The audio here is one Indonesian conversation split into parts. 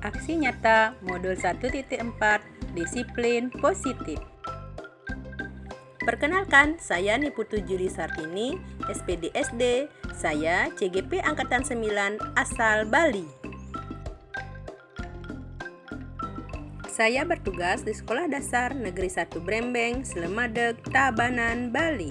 Aksi nyata modul 1.4 disiplin positif. Perkenalkan, saya Niputu Juri Sartini, SPD SD. Saya CGP Angkatan 9 asal Bali. Saya bertugas di Sekolah Dasar Negeri 1 Brembeng, Slemadeg, Tabanan, Bali.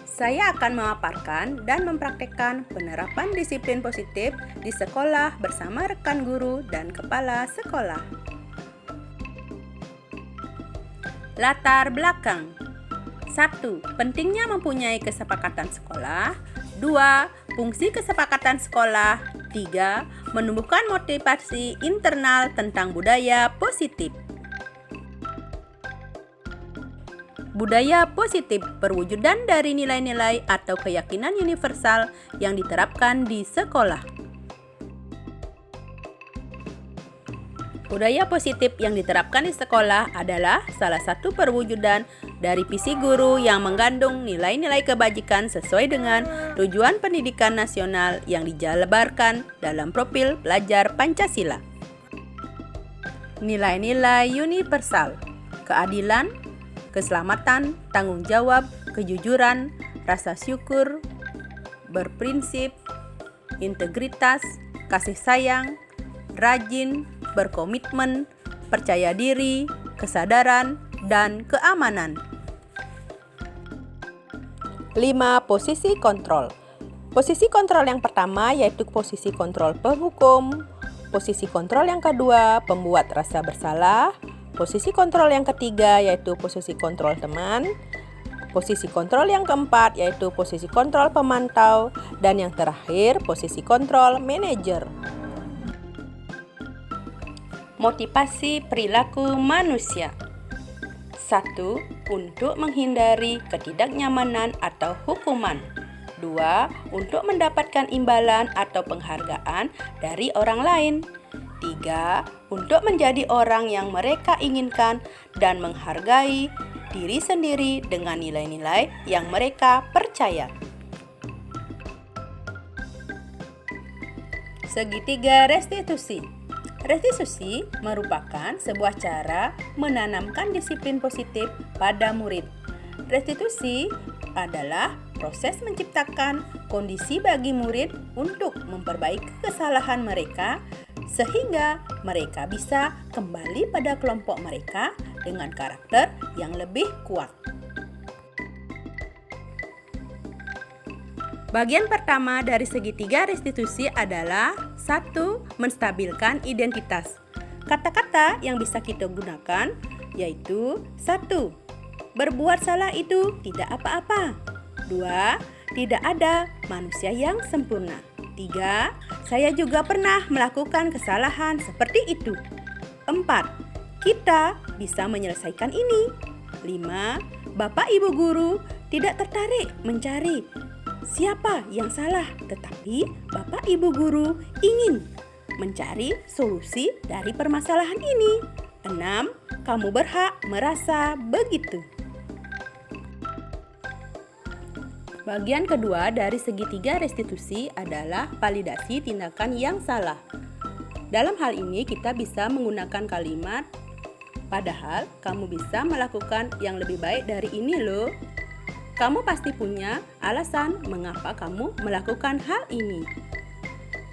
Saya akan memaparkan dan mempraktekkan penerapan disiplin positif di sekolah bersama rekan guru dan kepala sekolah. Latar belakang. 1. Pentingnya mempunyai kesepakatan sekolah. 2. Fungsi kesepakatan sekolah. 3. Menumbuhkan motivasi internal tentang budaya positif. Budaya positif perwujudan dari nilai-nilai atau keyakinan universal yang diterapkan di sekolah. Budaya positif yang diterapkan di sekolah adalah salah satu perwujudan dari visi guru yang mengandung nilai-nilai kebajikan sesuai dengan tujuan pendidikan nasional yang dijabarkan dalam profil pelajar Pancasila. Nilai-nilai universal, keadilan, keselamatan, tanggung jawab, kejujuran, rasa syukur, berprinsip, integritas, kasih sayang, rajin, berkomitmen, percaya diri, kesadaran, dan keamanan. 5. Posisi kontrol. Posisi kontrol yang pertama yaitu posisi kontrol penghukum. Posisi kontrol yang kedua, pembuat rasa bersalah. Posisi kontrol yang ketiga yaitu posisi kontrol teman. Posisi kontrol yang keempat yaitu posisi kontrol pemantau. Dan yang terakhir, posisi kontrol manajer. Motivasi perilaku manusia. 1. Untuk menghindari ketidaknyamanan atau hukuman. 2. Untuk mendapatkan imbalan atau penghargaan dari orang lain. 3. Untuk menjadi orang yang mereka inginkan dan menghargai diri sendiri dengan nilai-nilai yang mereka percaya. Segitiga restitusi. Restitusi merupakan sebuah cara menanamkan disiplin positif pada murid. Restitusi adalah proses menciptakan kondisi bagi murid untuk memperbaiki kesalahan mereka sehingga mereka bisa kembali pada kelompok mereka dengan karakter yang lebih kuat. Bagian pertama dari segitiga restitusi adalah 1. Menstabilkan identitas. Kata-kata yang bisa kita gunakan yaitu 1. Berbuat salah itu tidak apa-apa. 2. Tidak ada manusia yang sempurna. 3. Saya juga pernah melakukan kesalahan seperti itu. 4. Kita bisa menyelesaikan ini. 5. Bapak Ibu guru tidak tertarik mencari siapa yang salah, tetapi Bapak Ibu guru ingin mencari solusi dari permasalahan ini. 6. Kamu berhak merasa begitu. Bagian kedua dari segitiga restitusi adalah validasi tindakan yang salah. Dalam hal ini kita bisa menggunakan kalimat, padahal kamu bisa melakukan yang lebih baik dari ini loh. Kamu pasti punya alasan mengapa kamu melakukan hal ini.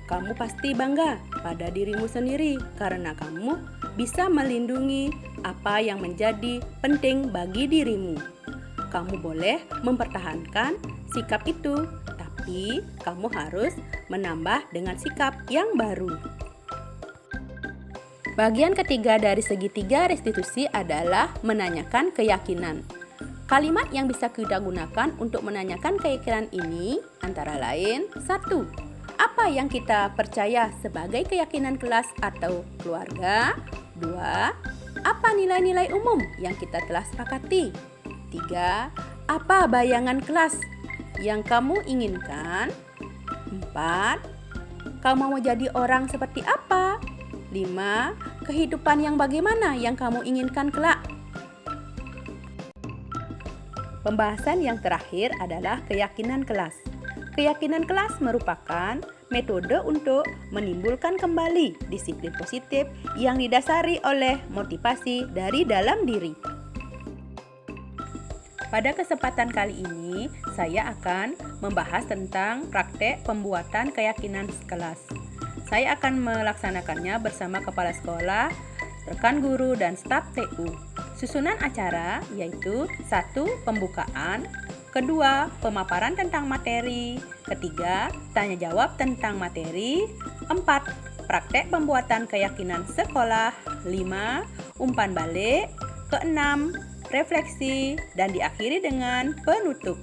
Kamu pasti bangga pada dirimu sendiri karena kamu bisa melindungi apa yang menjadi penting bagi dirimu. Kamu boleh mempertahankan sikap itu, tapi kamu harus menambah dengan sikap yang baru. Bagian ketiga dari segitiga restitusi adalah menanyakan keyakinan. Kalimat yang bisa kita gunakan untuk menanyakan keyakinan ini antara lain 1. Apa yang kita percaya sebagai keyakinan kelas atau keluarga? 2. Apa nilai-nilai umum yang kita telah sepakati? 3. Apa bayangan kelas yang kamu inginkan? 4. Kamu mau jadi orang seperti apa? 5. Kehidupan yang bagaimana yang kamu inginkan kelak? Pembahasan yang terakhir adalah keyakinan kelas. Keyakinan kelas merupakan metode untuk menimbulkan kembali disiplin positif yang didasari oleh motivasi dari dalam diri. Pada kesempatan kali ini, saya akan membahas tentang praktek pembuatan keyakinan kelas. Saya akan melaksanakannya bersama kepala sekolah, rekan guru, dan staf TU. Susunan acara yaitu 1. Pembukaan, 2. Pemaparan tentang materi, 3. Tanya jawab tentang materi, 4. Praktek pembuatan keyakinan sekolah, 5. Umpan balik, 6. Refleksi, dan diakhiri dengan penutup.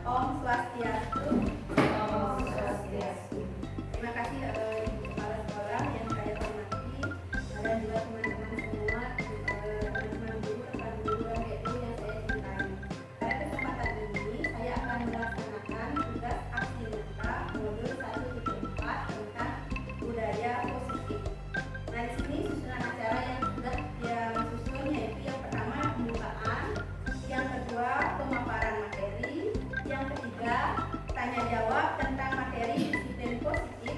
Om Swastiastu. Om Swastiastu. Terima kasih Ibu Kepala Sekolah yang saya hormati, dan juga teman-teman semua, teman-teman guru, rekan guru, dan TU yang saya cintai. Pada kesempatan ini saya akan melaksanakan tugas aksi nyata modul 1.4 tentang budaya positif. Nah, di sini susunan acara yang sudah susun yaitu yang pertama pembukaan, yang kedua pemaparan materi, yang ketiga tanya jawab tentang materi disiplin positif,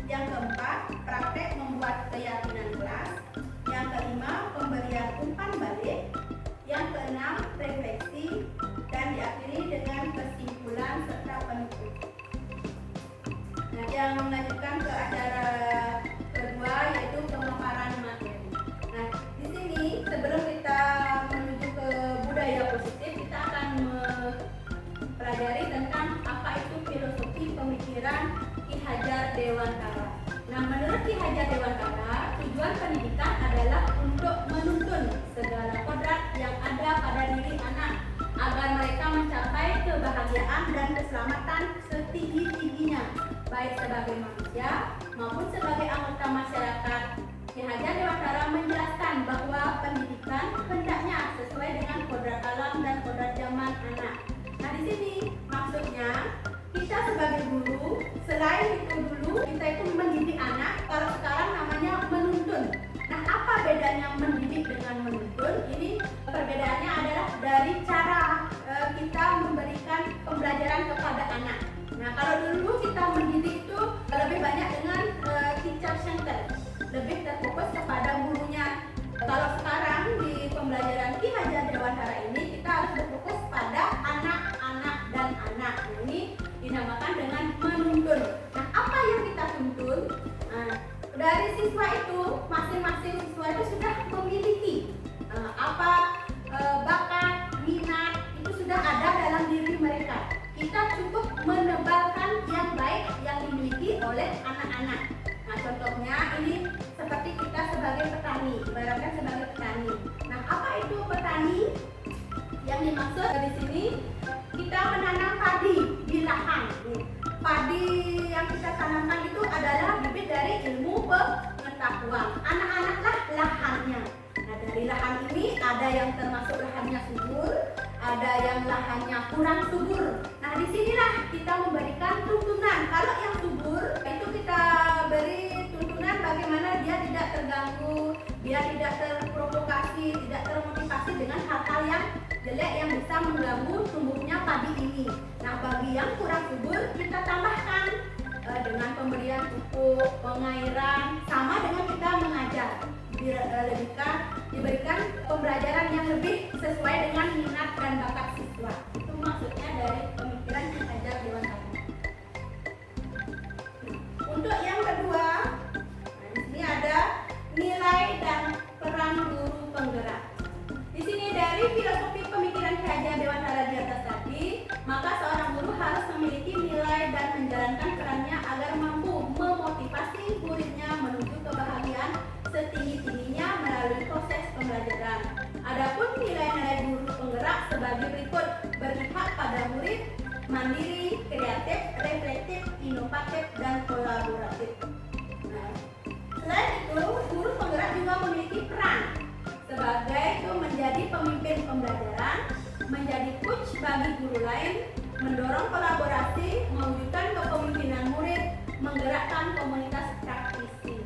yang keempat praktek membuat keyakinan kelas, yang kelima pemberian umpan balik, yang keenam refleksi, dan diakhiri dengan kesimpulan serta penutup. Nah, yang melanjutkan ke acara kedua yaitu pemaparan materi. Nah, di sini sebelum kita menuju ke budaya positif, kita akan mempelajari tentang apa itu filosofi pemikiran Ki Hajar Dewantara. Nah, menurut Ki Hajar Dewantara, tujuan pendidikan adalah untuk menuntun segala kodrat yang ada pada diri anak agar mereka mencapai kebahagiaan dan keselamatan setinggi-tingginya, baik sebagai manusia maupun sebagai anggota masyarakat. Ki Hajar Dewantara menjelaskan bahwa pendidikan hendaknya sesuai dengan kodrat alam dan kodrat zaman anak. Nah, di sini maksudnya kita sebagai guru, selain itu dulu kita itu mendidik anak, kalau sekarang namanya menuntun. Nah, apa bedanya mendidik dengan menuntun? Ini perbedaannya adalah dari cara kita memberikan pembelajaran kepada anak. Nah, kalau dulu kita mendidik itu lebih banyak dengan teacher center, lebih terfokus kepada gurunya. Kalau sekarang di pembelajaran Ki Hajar Dewantara ini kita harus berfokus pada anak-anak dan anak. Nah, ini dinamakan dengan menuntun. Nah, apa yang kita tuntun? Nah, dari siswa itu, masing-masing siswa itu sudah memiliki bakat, minat, itu sudah ada dalam diri mereka. Kita cukup menebalkan yang baik yang dimiliki oleh anak-anak. Nah, contohnya ini seperti kita sebagai petani, ibaratkan sebagai petani. Nah, apa itu petani? Yang dimaksud di sini kita menanam padi di lahan. Padi yang kita tanamkan itu adalah bibit dari ilmu pengetahuan. Anak-anaklah lahannya. Nah, dari lahan ini ada yang termasuk lahannya subur, ada yang lahannya kurang subur. Nah, disinilah kita memberikan tuntunan. Kalau yang subur itu kita beri tuntunan bagaimana dia tidak terganggu, dia tidak terprovokasi, tidak termotivasi dengan hal-hal yang jelek yang bisa mengganggu tumbuhnya padi ini. Nah, bagi yang kurang subur kita tambahkan dengan pemberian pupuk, pengairan, sama dengan kita mengajar. Diberikan pembelajaran yang lebih sesuai dengan minat dan bakat siswa. Itu maksudnya dari pemikiran Ki Hajar Dewantara. Untuk yang kedua, nah, di sini ada nilai dan peran guru penggerak. Di sini dari filosofi pemikiran Ki Hajar Dewantara di atas tadi, maka seorang guru harus memiliki nilai dan menjalankan perannya agar mampu memotivasi muridnya menuju kebahagiaan setinggi-tingginya melalui proses pembelajaran. Adapun nilai-nilai guru penggerak sebagai berikut: berpihak pada murid, mandiri, kreatif, reflektif, inovatif, dan kolaboratif. Nah, selain itu, guru penggerak juga memiliki peran sebagai itu menjadi pemimpin pembelajaran, menjadi coach bagi guru lain, mendorong kolaborasi, mewujudkan kepemimpinan murid, menggerakkan komunitas praktisi.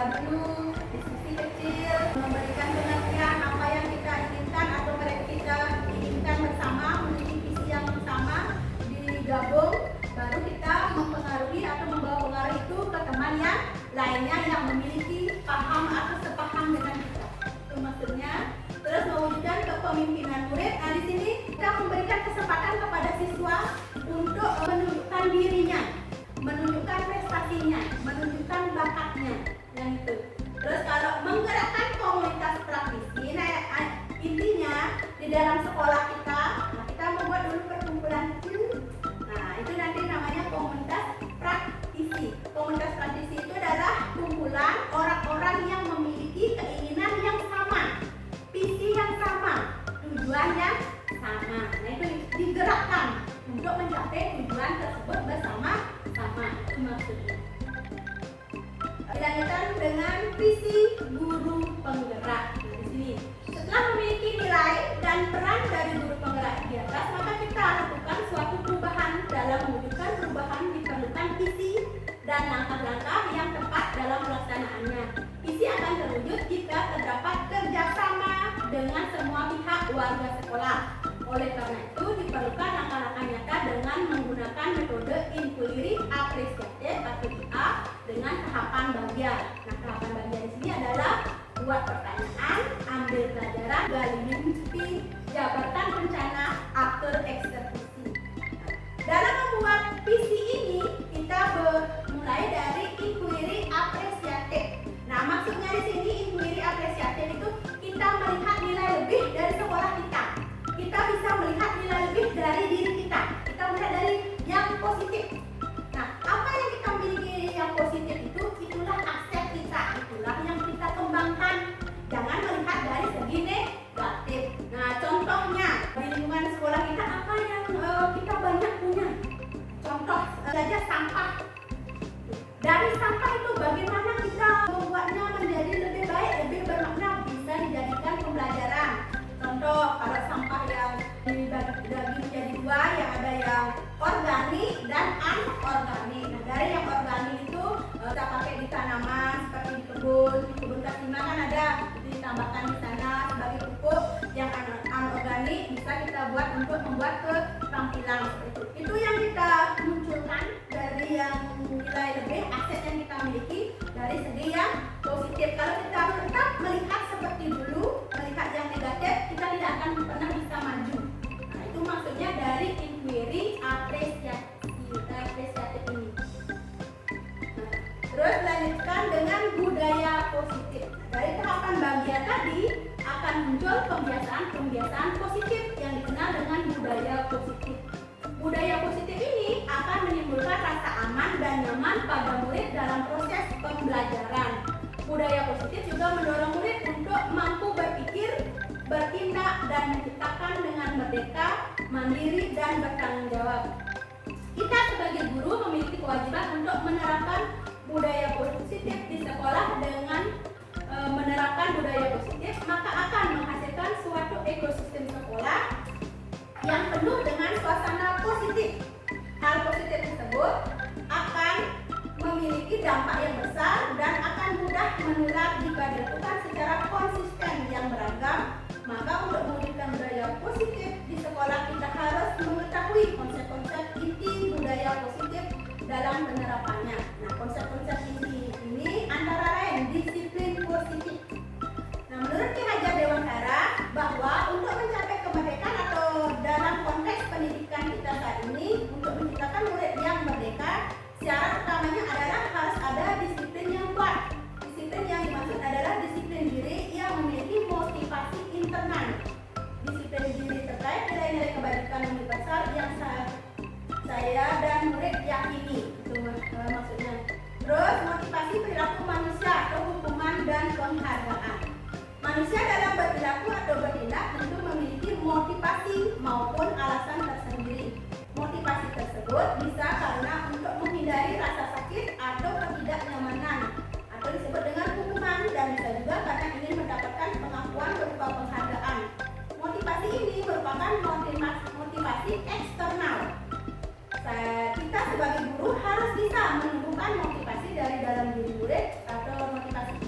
berdoa dulu, diskusi kecil, memberikan pengertian apa yang kita inginkan atau mereka kita inginkan bersama, memiliki visi yang sama, digabung, baru kita mempengaruhi atau membawa pengaruh itu ke teman yang lainnya yang memiliki paham atau sepaham dengan kita. Itu maksudnya. Terus mewujudkan kepemimpinan murid. Nah, di sini kita memberikan kesempatan kepada siswa untuk menunjukkan dirinya, menunjukkan prestasinya, menunjukkan bakatnya, yang itu. Terus kalau menggerakkan komunitas praktisi, nah intinya di dalam sekolah kita, nah, kita membuat dulu perkumpulan kecil. Nah, itu nanti namanya komunitas praktisi. Komunitas praktisi itu adalah kumpulan orang-orang yang memiliki keinginan yang sama, visi yang sama, tujuan yang sama. Nah, itu digerakkan untuk mencapai tujuan tersebut bersama-sama. Itu maksudnya. Dilanjutkan dengan visi guru penggerak. Nah, di sini setelah memiliki nilai dan peran dari guru penggerak di atas, maka kita lakukan suatu perubahan. Dalam mewujudkan perubahan diperlukan visi dan langkah-langkah yang tepat dalam pelaksanaannya. Visi akan terwujud jika terdapat kerjasama dengan semua pihak warga sekolah. Oleh karena itu diperlukan langkah-langkah nyata dengan menggunakan metode inquiry apresiatif atau IA dengan tahapan bagian. Nah, tahapan bagian di sini adalah buat pertanyaan, ambil pelajaran, gali mimpi, jabatan rencana, atur eksekusi. Dalam membuat visi ini kita mulai dari inquiry apresiatif. Nah, maksudnya di sini inquiry apresiatif itu kita melihat nilai lebih dari sekolah kita. Kita bisa melihat nilai lebih dari diri kita. Kita melihat dari yang positif. Nah, apa yang kita miliki yang positif itu, itulah aset kita, itulah yang kita kembangkan. Jangan melihat dari segi negatif. Nah, contohnya di lingkungan sekolah kita apa yang kita banyak punya? Contoh saja sampah. Dari sampah itu bagaimana kita membuatnya menjadi lebih baik, lebih bermakna, bisa dijadikan pembelajaran. Contoh, kalau sampah yang dibagi menjadi dua, yang ada yang organik dan anorganik. Nah, dari yang organik itu kita pakai di tanaman seperti di kebun kasiman kan ada, ditambahkan di sana sebagai pupuk. Yang anorganik bisa kita buat untuk membuat keterampilan seperti itu. Itu yang kita munculkan dari yang nilai lebih, aset yang kita miliki dari segi yang positif. Kalau kita tetap melihat seperti dulu, melihat yang negatif, kita tidak akan pernah bisa maju. Nah, itu maksudnya dari inquiry apresiatif ini. Nah, terus lanjutkan dengan budaya positif. Dari tahapan bagian tadi akan muncul kebiasaan positif yang dikenal dengan budaya positif. Budaya positif ini akan menimbulkan rasa aman dan nyaman pada murid dalam proses pembelajaran. Budaya positif juga mendorong murid untuk mampu berpikir, bertindak, dan menciptakan dengan merdeka, mandiri, dan bertanggung jawab. Kita sebagai guru memiliki kewajiban untuk menerapkan budaya positif di sekolah. Dengan menerapkan budaya positif, maka akan menghasilkan suatu ekosistem sekolah yang penuh dengan suasana positif. Hal positif tersebut akan memiliki dampak yang besar dan akan mudah menular jika dilakukan secara konsisten yang beragam. Maka untuk mewujudkan budaya positif di sekolah, kita harus mengetahui konsep-konsep inti budaya positif dalam penerapannya. Nah, konsep-konsep inti ini antara lain disiplin positif. Nah, menurut Ki Hajar Dewantara bahwa untuk mencapai kemerdekaan atau dalam konteks pendidikan kita saat ini, untuk menciptakan murid yang merdeka, syarat utamanya adalah harus ada disiplin yang kuat. Disiplin yang dimaksud adalah disiplin diri yang memiliki motivasi internal. Disiplin diri terkait nilai-nilai kebajikan universal yang saya dan murid yakini. Itu maksudnya. Terus motivasi perilaku manusia atau hukuman dan penghargaan. Manusia dalam berperilaku atau bertindak tentu memiliki motivasi maupun alasan tersendiri. Motivasi tersebut bisa karena untuk menghindari rasa sakit atau ketidaknyamanan, atau disebut dengan hukuman, dan bisa juga karena ingin mendapatkan pengakuan berupa penghargaan. Motivasi ini merupakan motivasi eksternal. Kita sebagai guru harus bisa menemukan motivasi dari dalam diri murid atau motivasi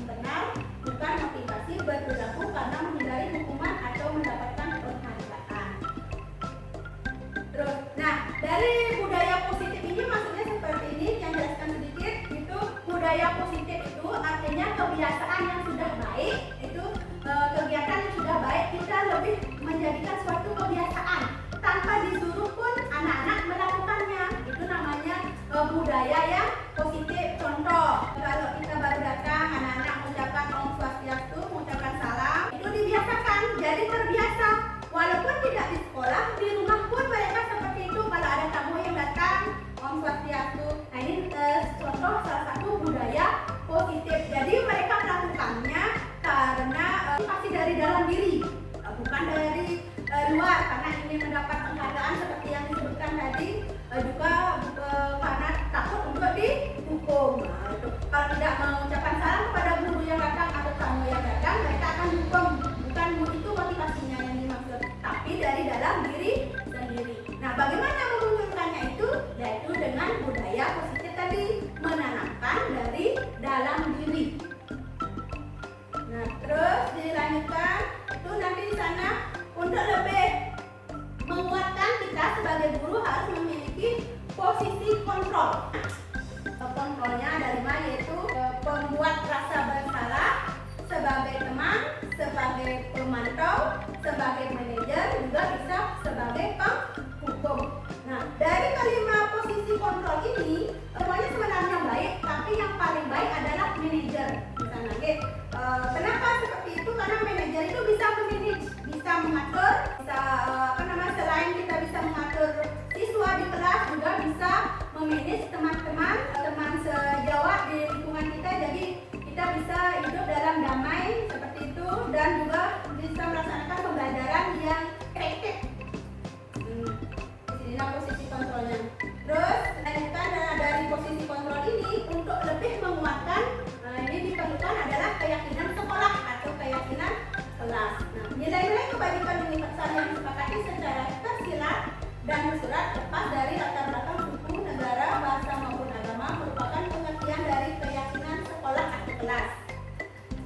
kelas.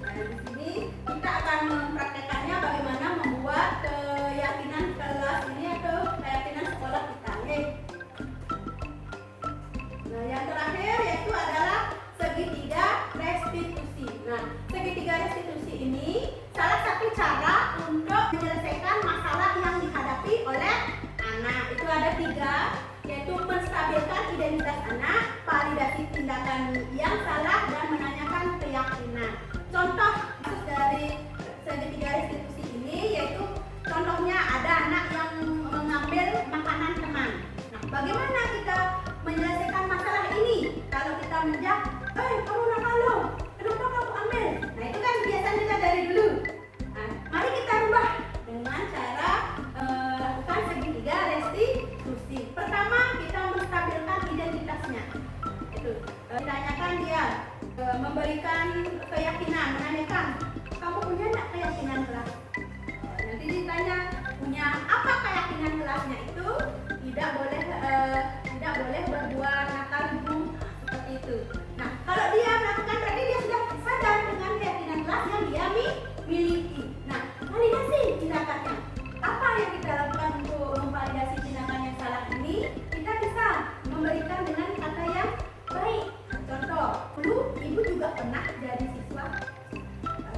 Nah, di sini kita akan mempraktekannya bagaimana membuat keyakinan kelas ini atau keyakinan sekolah kita. Nah, yang terakhir yaitu adalah segitiga restitusi. Nah, segitiga restitusi ini salah satu cara untuk menyelesaikan masalah yang dihadapi oleh anak. Itu ada 3, yaitu menstabilkan identitas anak, validasi tindakan yang salah, dan menanyakan keyakinan. Contoh dari segitiga restitusi ini yaitu contohnya ada anak yang mengambil makanan teman. Nah, bagaimana kita menyelesaikan masalah ini? Kalau kita menjawab, kamu nakal, kenapa kamu ambil? Nah, itu kan biasanya kita dari dulu. Nah, mari kita rubah dengan cara lakukan segitiga restitusi. Pertama, kita menstabilkan identitasnya. Itu ditanyakan dia, memberikan keyakinan, menanyakan, kamu punya enggak keyakinan kelas? Nanti ditanya, punya apa keyakinan kelasnya? Itu tidak boleh berbuat nakal, ibu, seperti itu. Nah, kalau dia melakukan berarti dia sudah sadar dengan keyakinan kelas yang dia miliki. Nah, validasi tindakannya. Apa yang kita lakukan untuk memvalidasi tindakan yang salah ini? Kita bisa memberikan dengan kata yang baik. Contoh, dulu ibu juga pernah jadi siswa,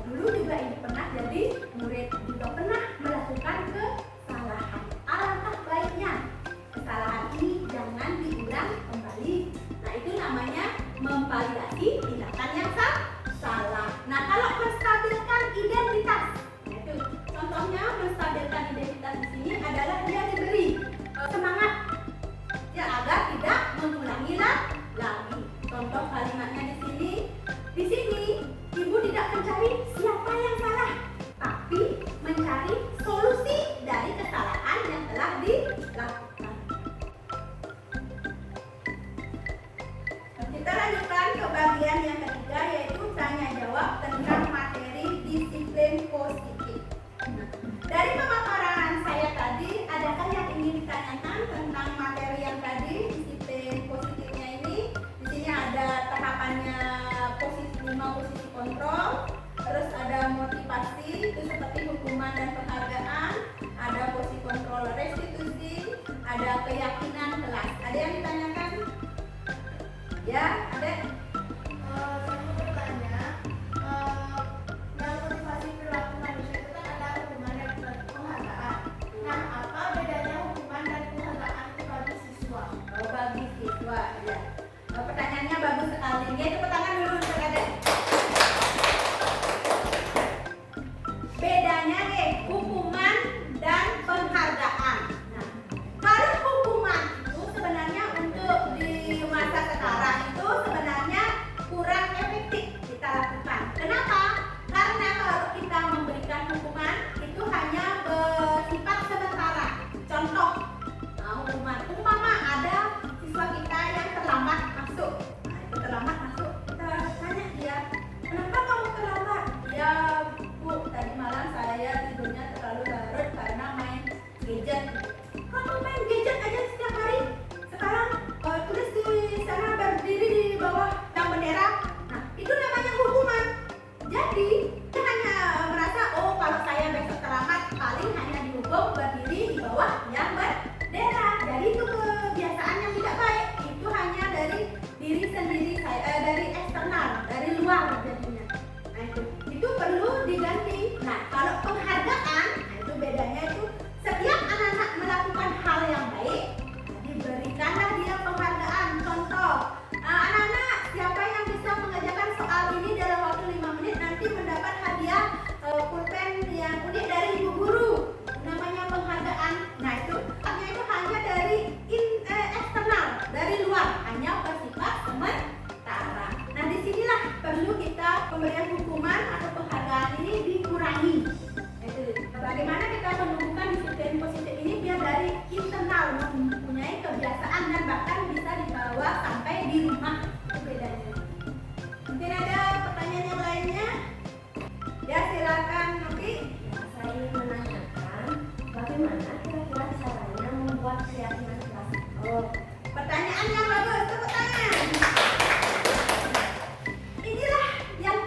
dulu juga ibu pernah jadi murid, juga pernah melakukan kesalahan. Alangkah baiknya kesalahan ini jangan diulang kembali. Nah, itu namanya memvalidasi tindakan yang salah. Nah, kalau menstabilkan identitas, itu contohnya menstabilkan identitas di sini adalah dia diberi semangat ya agar tidak mengulangi lagi. Contoh kalimatnya di sini ibu tidak mencari siapa yang salah, tapi mencari solusi dari kesalahan yang telah dilakukan. Kita lanjutkan ke bagian yang ketiga, yaitu tanya jawab tentang materi disiplin positif. Dari pemaparan saya tadi, adakah yang ingin ditanyakan tentang materi yang tadi, disiplin positifnya ini? Di sini ada tahapannya, posisi 5 posisi kontrol, terus ada motivasi, itu seperti hukuman dan penghargaan, ada posisi kontrol restitusi, ada keyakinan kelas. Ada yang ditanyakan? Ya, ada? Saya mau bertanya, yang motivasi perilaku manusia itu kan ada hukuman dan penghargaan. Nah, apa bedanya hukuman dan penghargaan itu bagi siswa? Oh, bagi siswa, ya. Pertanyaannya bagus sekali. Yaitu pertanyaan dulu untuk ada. Bedanya deh, hukuman dan penghargaan. Nah, kalau hukuman itu sebenarnya untuk di masa sekarang itu sebenarnya kurang efektif kita lakukan. Kenapa? Karena kalau kita memberikan hukuman itu hanya bersifat sementara. Contoh, hukuman umpama ada siswa kita yang terlambat masuk. Nah, itu terlambat masuk, kita tanya dia, kenapa kamu terlambat? Ya, Bu, tadi malam saya tidurnya terlalu larut karena main gadget. Kamu main gadget aja setiap hari? Sekarang tulis di sana, berdiri di bawah yang bendera. Nah, itu namanya hukuman. Jadi dia hanya merasa, oh kalau saya besok terlambat paling hanya dihukum berdiri di bawah yang bendera. Jadi itu kebiasaan yang tidak baik. Itu hanya dari diri sendiri, dari eksternal, dari luar jadinya. Nah, itu perlu diganti. Nah, kalau penghargaan, nah itu bedanya itu setiap anak-anak melakukan hal yang baik, diberikanlah dia penghargaan. Contoh, anak-anak siapa yang bisa mengerjakan soal ini dalam waktu 5 menit nanti mendapat hadiah pulpen yang unik dari ibu guru. Namanya penghargaan. Nah, itu hanya dari eksternal, dari luar, hanya bersifat sementara. Nah, disinilah perlu kita pemberian hukuman atau penghargaan ini dikurangi. Bagaimana kita menumbuhkan disiplin positif ini biar dari internal mempunyai kebiasaan dan bahkan bisa dibawa sampai di rumah. Itu bedanya. Mungkin ada pertanyaan yang lainnya? Ya, silakan Novi. Saya ingin menanyakan bagaimana kira-kira caranya membuat keyakinan kelas. Oh, pertanyaan yang bagus, tepuk tangan. Inilah yang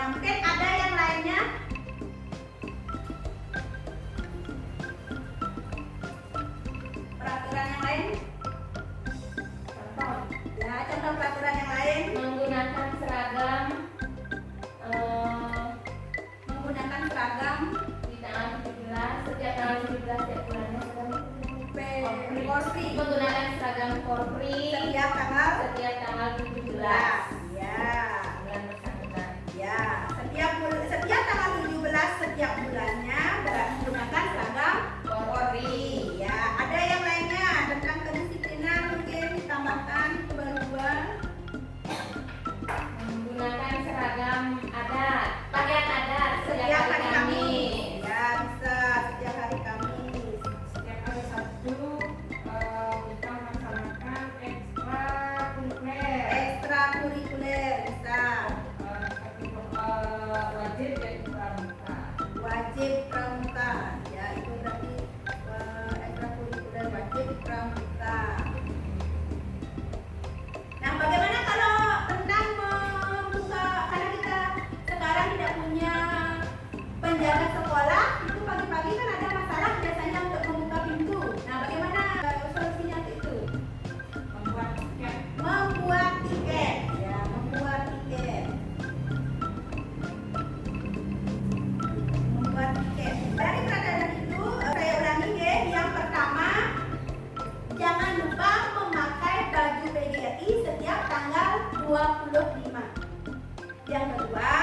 Nah, mungkin ada yang lainnya. Peraturan yang lain? Contoh, Ya, contoh peraturan yang lain. menggunakan seragam Menggunakan seragam di tanggal 17, setiap tanggal 17 setiap bulannya seragam Polri menggunakan seragam Polri setiap tanggal setiap tanggal 17 ya. bulan bersangkutan. Ya, setiap tanggal 17 setiap bulannya menggunakan seragam Polri. Ya, ada yang lainnya tentang kedisiplinan mungkin ditambahkan kebaruan. Menggunakan seragam adat, pakaian adat setiap hari Kamis. Ya, bisa setiap hari Kamis. Setiap hari Sabtu kita melaksanakan ekstrakurikuler. Ekstrakurikuler bisa. Wajib yaitu pramuka. Wajib pramuka. Ya, itu berarti ekstrakurikuler wajib pramuka. Nah, bagaimana kalau tentang membuka, karena kita sekarang tidak punya penjaga sekolah, itu pagi-pagi kan ada masalah biasanya untuk membuka pintu. Nah, bagaimana solusinya untuk itu? Membuat tiket. Membuat tiket. Ya, membuat tiket. Membuat tiket. Dari peraturan itu, saya ulangi ya. Yang pertama, jangan lupa memakai baju PGRI setiap tanggal 25. Yang kedua,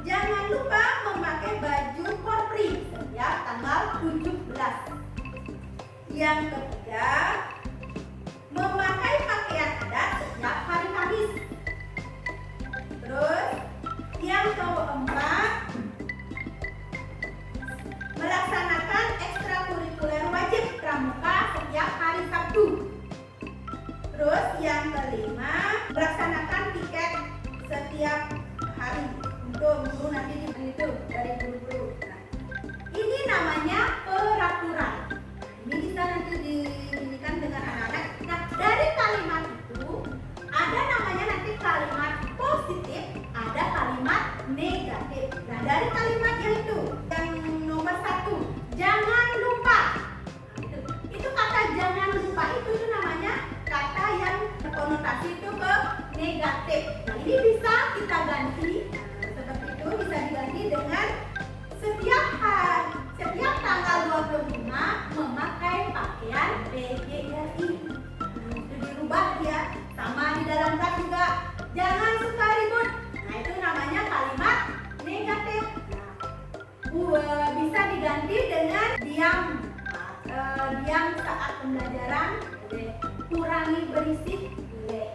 jangan lupa memakai baju Polri setiap tanggal 17. Yang ketiga, memakai pakaian adat setiap hari Kamis. Terus, yang keempat, melaksanakan ekstrakurikuler wajib pramuka setiap hari Sabtu. Terus yang kelima, melaksanakan tiket setiap hari untuk guru nanti itu dari guru-guru. Nah, ini namanya peraturan. Ini bisa nanti didirikan dengan anak-anak. Nah, dari kalimat itu ada namanya nanti kalimat positif, ada kalimat negatif. Nah, dari kalimat yang itu, yang nomor 1, jangan lupa. Itu kata jangan lupa itu namanya kata yang berkonotasi itu ke negatif. Nah, ini bisa kita ganti seperti itu, bisa diganti dengan setiap tanggal 25 memakai pakaian PGRI. Itu dirubah dia, sama di dalam kelas juga jangan suka ribut. Nah, itu namanya kalimat negatif. Nah, bisa diganti dengan diam. Diam saat pembelajaran, boleh. Kurangi berisik, boleh.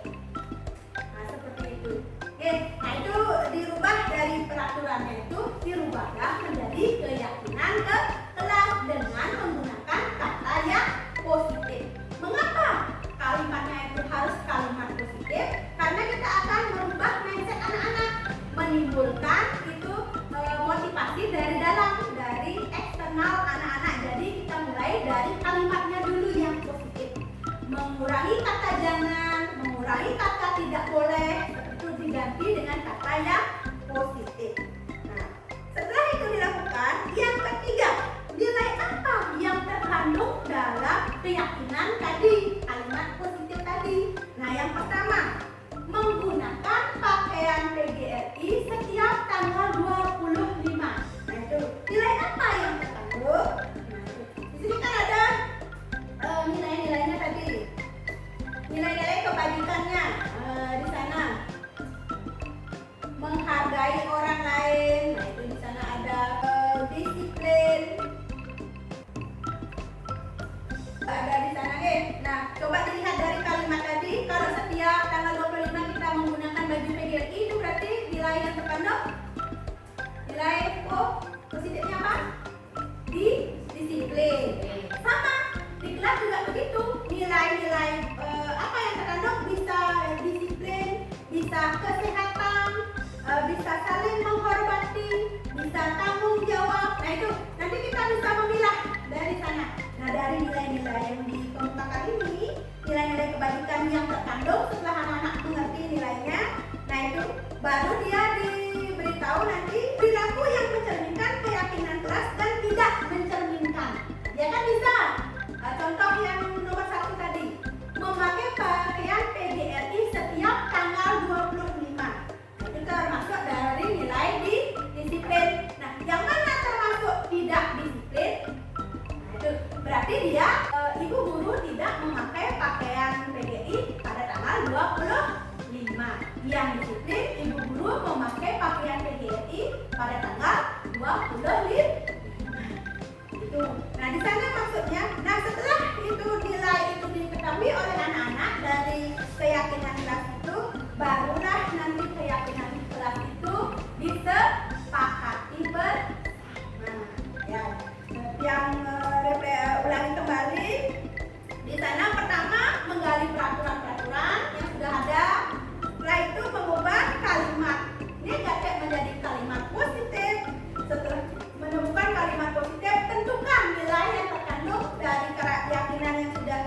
Nah, seperti itu. Oke, nah itu dirubah dari peraturannya itu dirubahlah menjadi keyakinan ke kelas dengan menggunakan kata yang positif. Mengapa kalimatnya itu harus kalimat positif? Karena kita akan merubah mindset anak-anak, menimbulkan itu motivasi dari dalam, dari eksternal anak-anak. Jadi kita mulai dari kalimatnya dulu yang positif. Mengurangi kata jangan, mengurangi kata tidak boleh, itu diganti dengan kata yang positif. Nah, setelah itu dilakukan, yang ketiga, nilai apa yang terkandung dalam keyakinan tadi, kalimat positif tadi. Nah, yang pertama, menggunakan pakaian PGRI setiap tanggal 25. Nah, itu nilai apa yang terkandung? Nah, di sini kan ada nilai-nilainya tadi. Nilai-nilai kebajikannya di sana. Menghargai orang lain. Nah, itu di sana ada disiplin. Ada di sana, Nah, coba dilihat dari kalimat tadi. Kalau setiap tanggal 25 kita menggunakan baju PGRI, itu berarti nilai yang terkandung. Nilai positifnya apa? Disiplin. Sama, di kelas juga begitu. Nilai-nilai apa yang terkandung bisa disiplin, bisa kesehatan, bisa saling menghormati, bisa tanggung jawab. Nah, itu nanti kita bisa memilah dari sana. Nah, dari nilai-nilai yang dikemukakan ini, nilai-nilai kebajikan yang terkandung setelah anak-anak mengerti nilainya, nah itu baru dia diberitahu nanti memakai pakaian PGI pada tanggal 25. Yang disiplin ibu guru memakai pakaian PGRI pada tanggal 25. Itu. Nah, di sana maksudnya, nah setelah itu nilai itu diketahui oleh anak-anak dari keyakinan kelas itu, barulah nanti keyakinan kelas itu disepakati bersama. Ya, yang ulangi kembali. Di sana pertama menggali peraturan-peraturan yang sudah ada. Setelah itu mengubah kalimat negatif menjadi kalimat positif. Setelah menemukan kalimat positif, tentukan nilai yang terkandung dari keyakinan yang sudah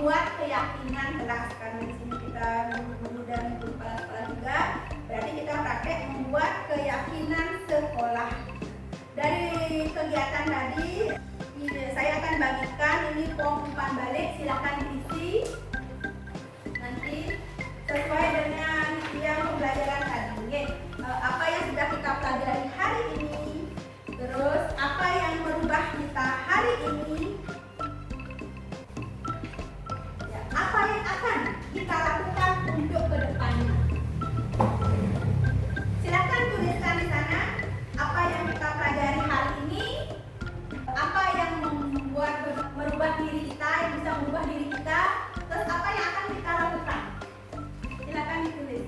membuat keyakinan kelas. Karena di sini kita guru dan guru kepala juga, berarti kita praktek membuat keyakinan sekolah. Dari kegiatan tadi saya akan bagikan ini form umpan balik, silakan diisi nanti sesuai dengan yang pembelajaran tadi. Apa yang sudah kita pelajari hari ini, terus apa yang merubah kita hari ini, ya, apa yang akan kita lakukan untuk kedepannya. Silakan tuliskan di sana apa yang kita pelajari hari ini, apa yang merubah diri kita, yang bisa merubah diri kita, terus apa yang akan kita lakukan. Silakan ditulis.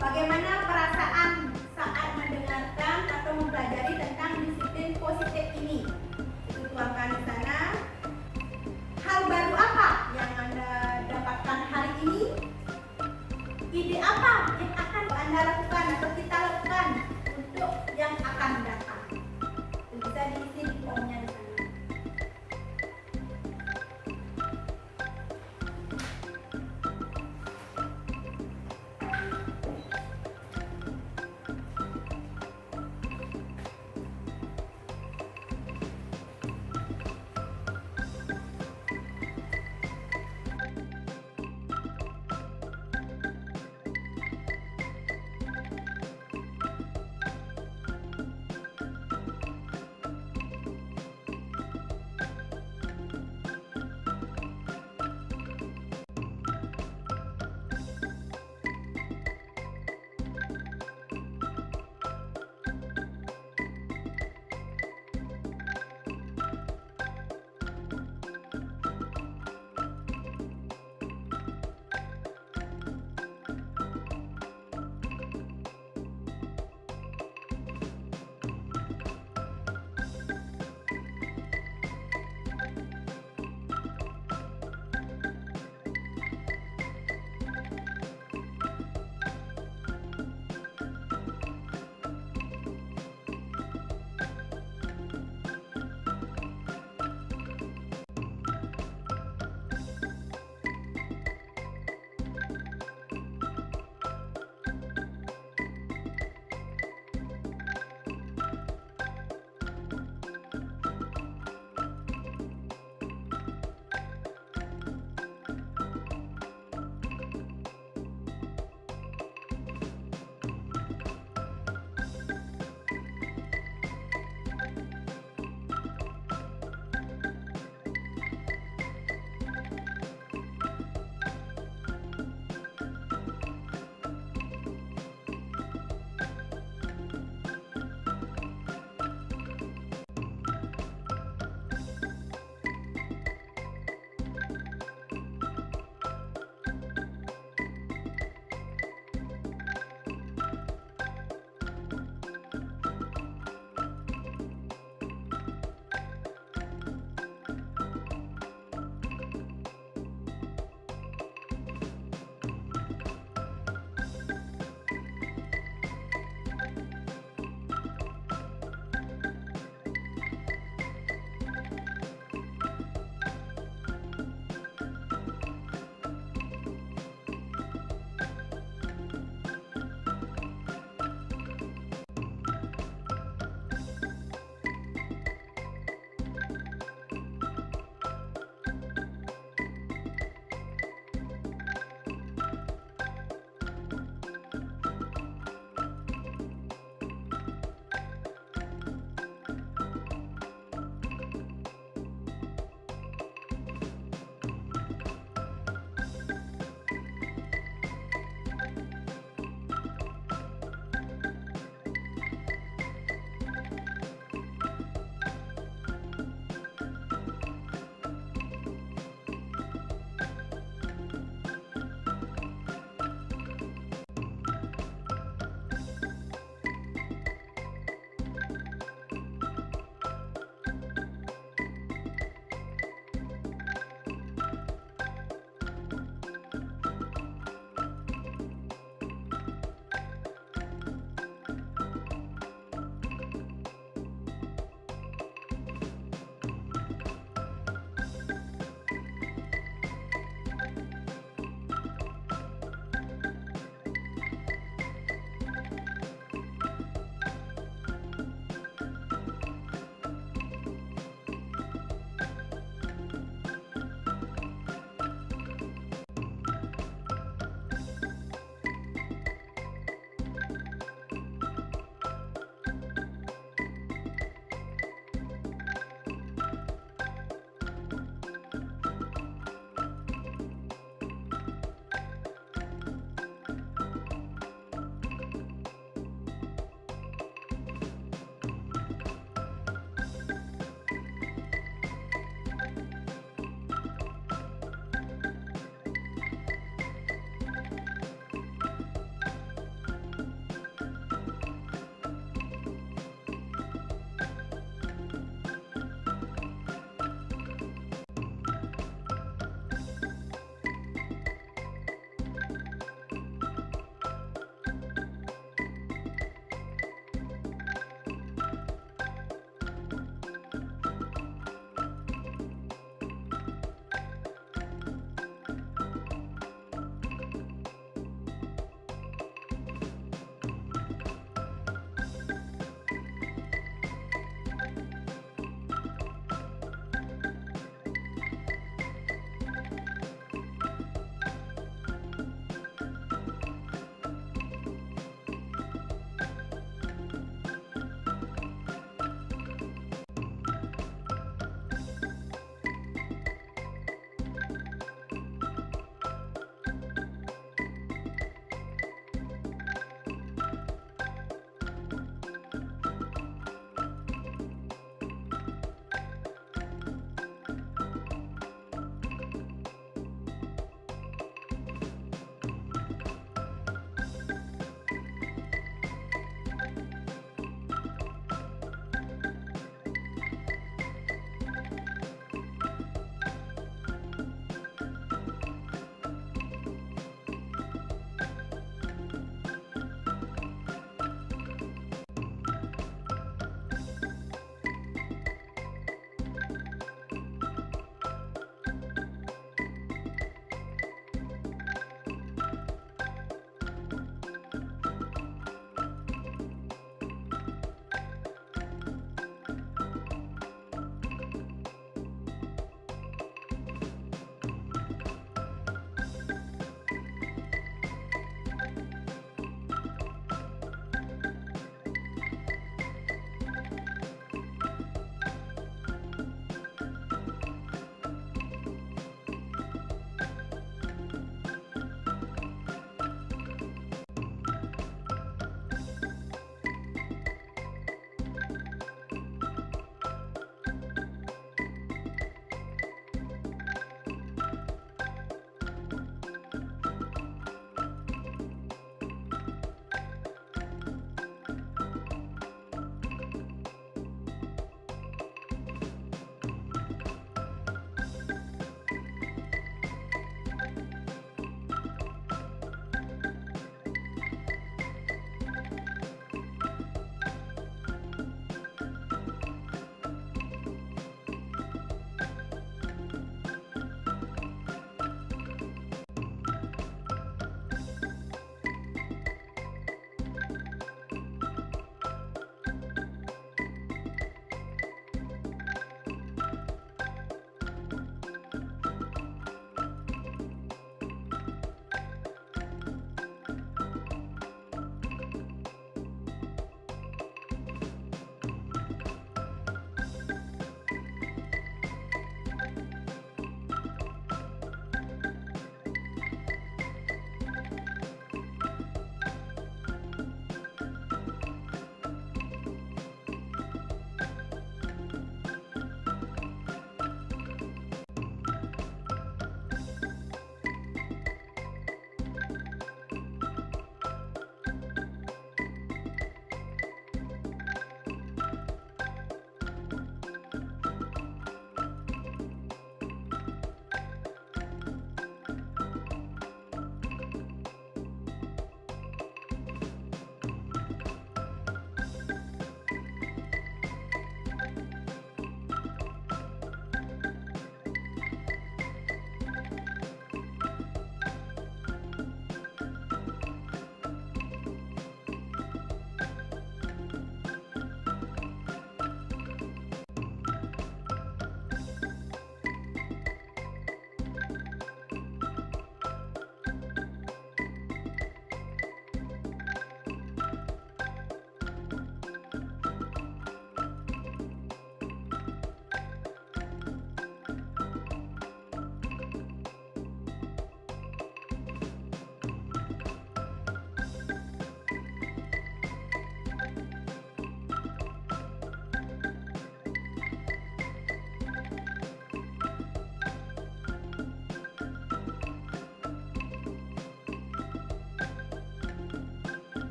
Bagaimana perasaan saat mendengarkan atau mempelajari tentang disiplin positif ini? Itu tuangkan di sana. Hal baru apa yang Anda dapatkan hari ini? Ide apa yang akan Anda lakukan atau kita lakukan untuk yang akan datang? Bisa diisi di formnya di sana.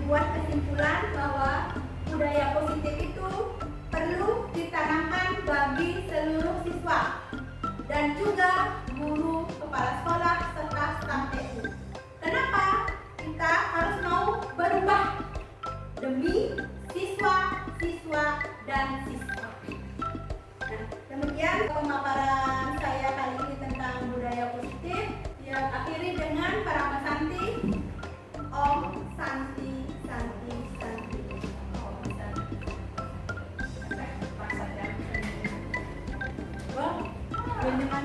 membuat kesimpulan bahwa budaya positif itu perlu ditanamkan bagi seluruh siswa dan juga guru, kepala sekolah, serta staf TU. Kenapa kita harus mau berubah demi siswa dan siswa? Nah, demikian pemaparan saya kali ini tentang budaya positif. Yang akhiri dengan para Santi. Om Santi, Santi, Santi. Om Santi. Pas saja. Wah, dengan